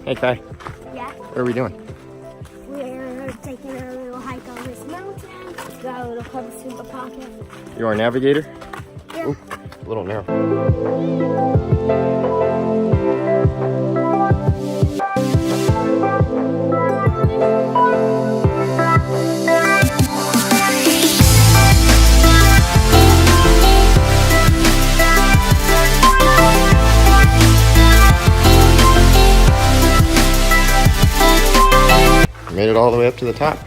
Hey, Kai. Yeah? What are we doing? We're taking a little hike on this mountain. We've got a little crevice in the pocket. You are a navigator? Yeah. Ooh, a little narrow. Made it all the way up to the top.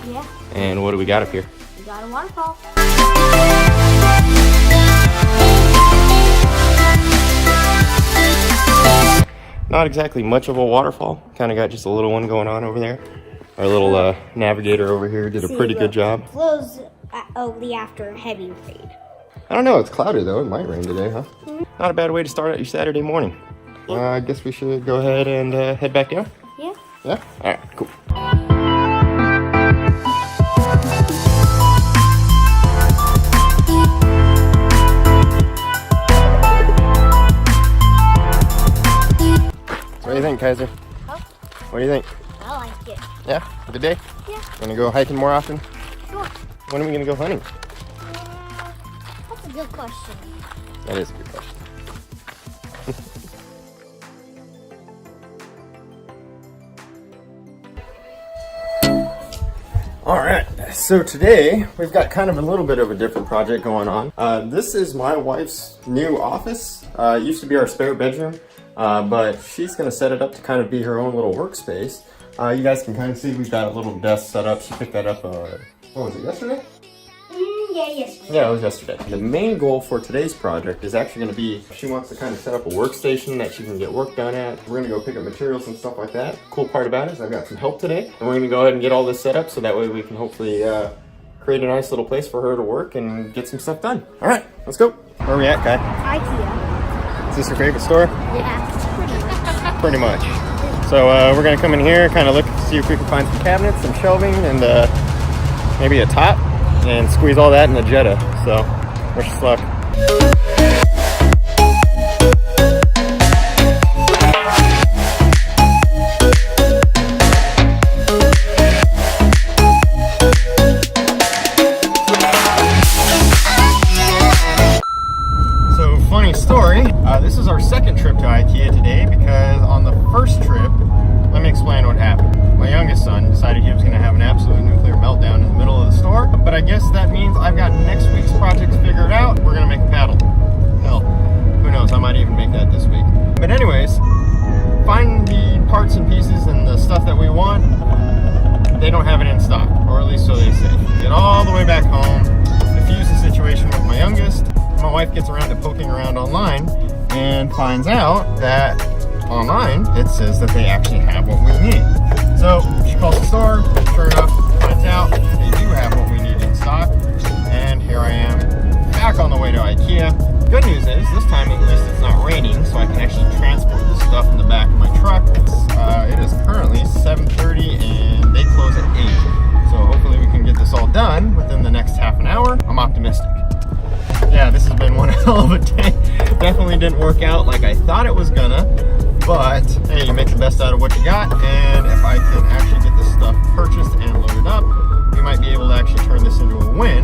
Yeah. And what do we got up here? We got a waterfall. Not exactly much of a waterfall. Kind of got just a little one going on over there. Our little navigator over here did a pretty good job. Flows only after a heavy rain. I don't know, it's cloudy though. It might rain today, huh? Not a bad way to start out your Saturday morning. I guess we should go ahead and head back down. Yeah. Yeah? All right, cool. What do you think, Kaiser? Huh? What do you think? I like it. Yeah? Good day? Yeah. Gonna go hiking more often? Sure. When are we gonna go hunting? That's a good question. That is a good question. All right, so today we've got kind of a little bit of a different project going on. This is my wife's new office. It used to be our spare bedroom, but she's gonna set it up to kind of be her own little workspace. You guys can kind of see we've got a little desk set up. She picked that up, what was it, yesterday? Yeah, yesterday. Yeah, it was yesterday. The main goal for today's project is actually going to be, she wants to kind of set up a workstation that she can get work done at. We're going to go pick up materials and stuff like that. Cool part about it is I've got some help today. And we're going to go ahead and get all this set up so that way we can hopefully create a nice little place for her to work and get some stuff done. All right, let's go. Where are we at, Kai? IKEA. Is this your favorite store? Yeah, Pretty much. So we're going to come in here, kind of look, see if we can find some cabinets, some shelving, and maybe a top. And squeeze all that in the Jetta. So, wish us luck. So, funny story. This is our second trip to IKEA today because on the first trip, let me explain what happened. My youngest son decided he was going to have an absolute nuclear meltdown in the middle of the store. But I guess that means I've got next week's projects figured out. We're going to make a paddle. Hell, who knows? I might even make that this week. But anyways, find the parts and pieces and the stuff that we want. They don't have it in stock, or at least so they say. Get all the way back home, diffuse the situation with my youngest. My wife gets around to poking around online and finds out that online it says that they actually have what we need. So she calls the store, sure enough, finds out they do have what we need in stock, and here I am back on the way to IKEA. Good news is this time at least it's not raining, so I can actually transport the stuff in the back of my truck. It is currently 7:30 and they close at 8, so hopefully we can get this all done within the next half an hour. I'm optimistic. Yeah, this has been one hell of a day. Definitely didn't work out like I thought it was gonna. But, hey, you make the best out of what you got, and if I can actually get this stuff purchased and loaded up, we might be able to actually turn this into a win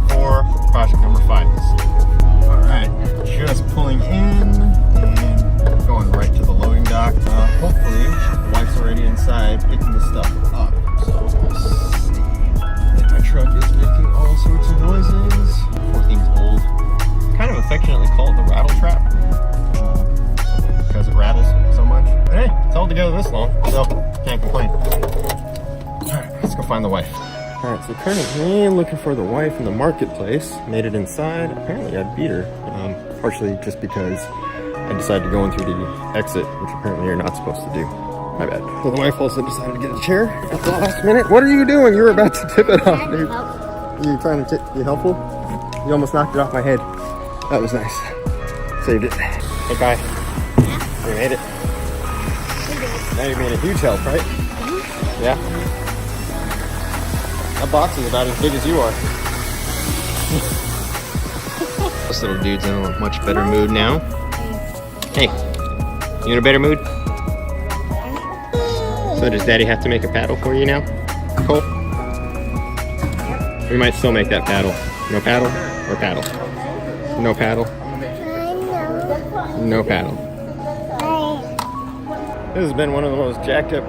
for project number 5 this year. Alright, just pulling in and going right to the loading dock. Hopefully, the wife's already inside picking the stuff up, so we'll see. And my truck is making all sorts of noises. Poor thing's old. Kind of affectionately called the rattle trap. Because it rattles so much. But hey, it's held together this long, so can't complain. Alright, let's go find the wife. Alright, so currently looking for the wife in the marketplace. Made it inside. Apparently I beat her. Partially just because I decided to go in through the exit, which apparently you're not supposed to do. My bad. So the wife also decided to get a chair at the last minute. What are you doing? You were about to tip it off, dude. Are you trying to be helpful? You almost knocked it off my head. That was nice. Saved it. Hey, Kai. We made it. Now you made a huge help, right? Yeah. That box is about as big as you are. This little dude's in a much better mood now. Hey, you in a better mood? So does Daddy have to make a paddle for you now, Cole? We might still make that paddle. No paddle or paddle? No paddle? No paddle. This has been one of the most jacked up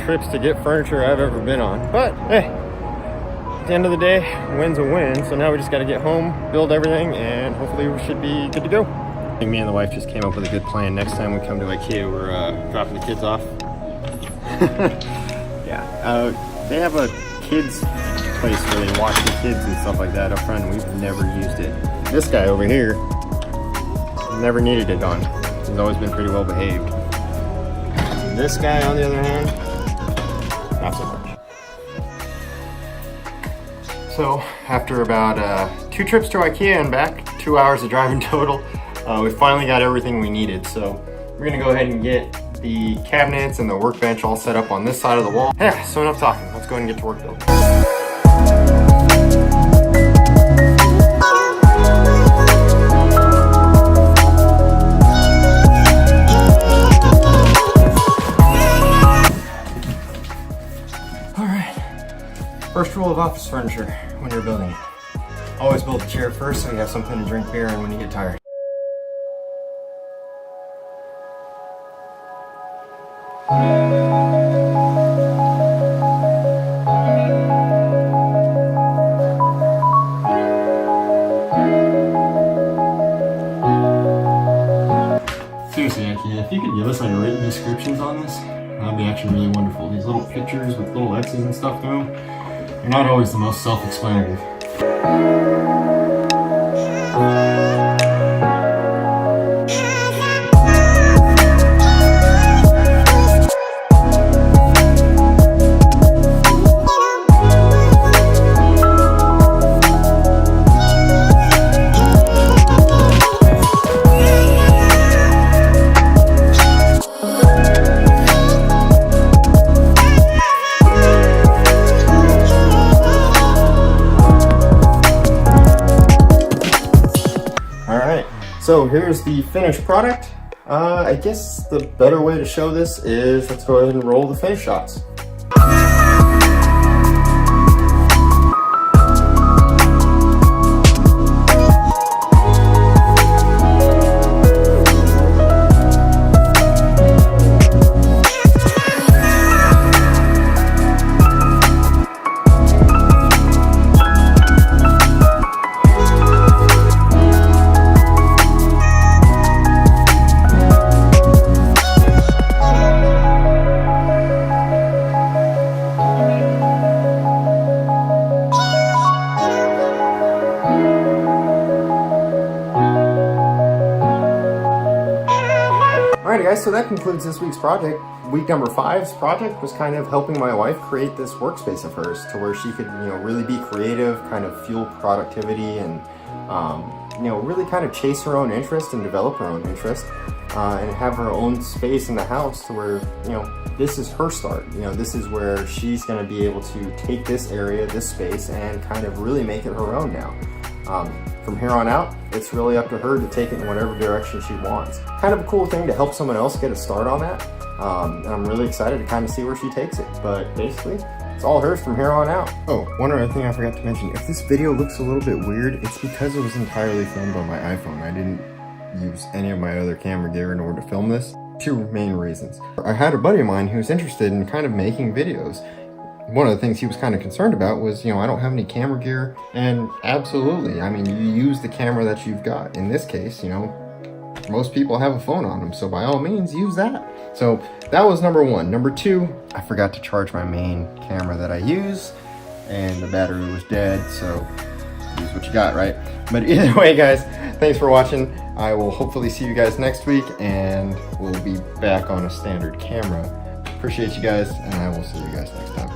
trips to get furniture I've ever been on. But hey, at the end of the day, win's a win. So now we just got to get home, build everything, and hopefully we should be good to go. I think me and the wife just came up with a good plan. Next time we come to IKEA, we're dropping the kids off. Yeah, they have a kids place where they watch the kids and stuff like that up front. We've never used it. This guy over here never needed it on. He's always been pretty well behaved. This guy, on the other hand, not so much. So after about 2 trips to IKEA and back, 2 hours of driving total, we finally got everything we needed. So we're gonna go ahead and get the cabinets and the workbench all set up on this side of the wall. Yeah, so enough talking. Let's go ahead and get to work building. First rule of office furniture when you're building it. Always build a chair first so you have something to drink beer in when you get tired. Seriously, IKEA, if you could give us like written descriptions on this, that'd be actually really wonderful. These little pictures with little X's and stuff through them, they're not always the most self-explanatory. So here's the finished product. I guess the better way to show this is let's go ahead and roll the finish shots. Alrighty guys, so that concludes this week's project. Week number 5's project was kind of helping my wife create this workspace of hers to where she could, really be creative, kind of fuel productivity and, really kind of chase her own interest and develop her own interest and have her own space in the house to where, this is her start. This is where she's going to be able to take this area, this space, and kind of really make it her own now. From here on out, it's really up to her to take it in whatever direction she wants. Kind of a cool thing to help someone else get a start on that. And I'm really excited to kind of see where she takes it. But basically, it's all hers from here on out. Oh, one other thing I forgot to mention. If this video looks a little bit weird, it's because it was entirely filmed on my iPhone. I didn't use any of my other camera gear in order to film this. 2 main reasons. I had a buddy of mine who's interested in kind of making videos. One of the things he was kind of concerned about was, I don't have any camera gear, and absolutely, you use the camera that you've got. In this case, most people have a phone on them, so by all means, use that. So that was number 1. Number 2, I forgot to charge my main camera that I use, and the battery was dead, so use what you got, right? But either way, guys, thanks for watching. I will hopefully see you guys next week, and we'll be back on a standard camera. Appreciate you guys, and I will see you guys next time.